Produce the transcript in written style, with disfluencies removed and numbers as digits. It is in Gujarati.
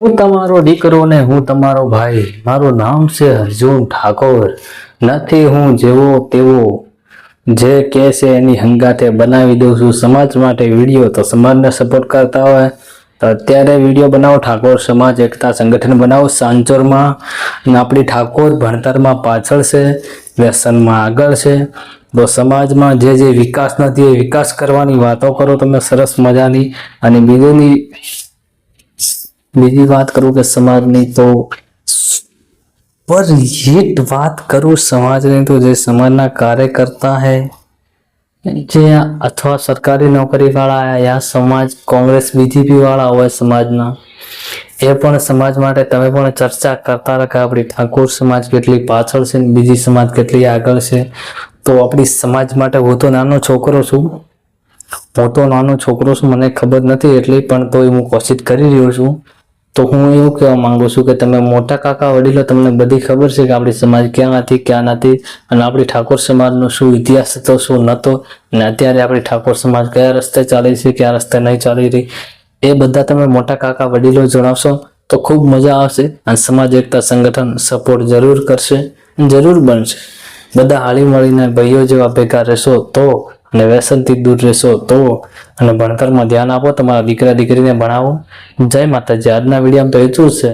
હું તમારો દીકરો ને હું તમારો ભાઈ, મારું નામ છે અર્જુન ઠાકોર. નથી હું જેવો તેવો, જે કે છે એની હંગાતે બનાવી દઉં છું સમાજ માટે વિડીયો. તો સમાજને સપોર્ટ કરતા હોય તો અત્યારે વિડીયો બનાવો. ઠાકોર સમાજ એકતા સંગઠન બનાવો સાંચોરમાં. અને આપણી ઠાકોર ભણતરમાં પાછળ છે, વ્યસનમાં આગળ છે. તો સમાજમાં જે વિકાસ નથી એ વિકાસ કરવાની વાતો કરો તમે સરસ મજાની. અને બીજી વાત કરું કે સમાજની, તો પર હિટ વાત કરું સમાજની, તો જે સમાજના કાર્યકર્તા હે, જે અથવા સરકારી નોકરી વાળા યા સમાજ કોંગ્રેસ બીજેપી વાળા હોય સમાજના, એ પણ સમાજ માટે તમે પણ ચર્ચા કરતા રહે કે આપણી ઠાકોર સમાજ કેટલી પાછળ છે ને બીજી સમાજ કેટલી આગળ છે. તો આપણી સમાજ માટે હું તો નાનો છોકરો છું, મને ખબર નથી એટલી, પણ તોય હું કોશિશ કરી રહ્યો છું. તો હું એવું કહેવા માંગુ છું કે તમે મોટા કાકા વડીલો, તમને બધી ખબર છે કે આપણી સમાજ ક્યાં હતી ક્યાં નથી, અને આપણી ઠાકોર સમાજનો શું ઇતિહાસ હતો શું નહોતો, અને અત્યારે આપણી ઠાકોર સમાજ કયા રસ્તે ચાલી છે કયા રસ્તે નહીં ચાલી રહી, એ બધા તમે મોટા કાકા વડીલો જણાવશો તો ખૂબ મજા આવશે. અને સમાજ એકતા સંગઠન સપોર્ટ જરૂર કરશે, જરૂર બનશે. બધા હાળી મળીને ભાઈઓ જેવા ભેગા રહેશો તો, અને વ્યસનથી દૂર રહેશો તો, અને ભણતરમાં ધ્યાન આપો, તમારા દીકરા દીકરીને ભણાવો. જય માતાજી. આજના વિડીયોમાં તો એટલું જ છે.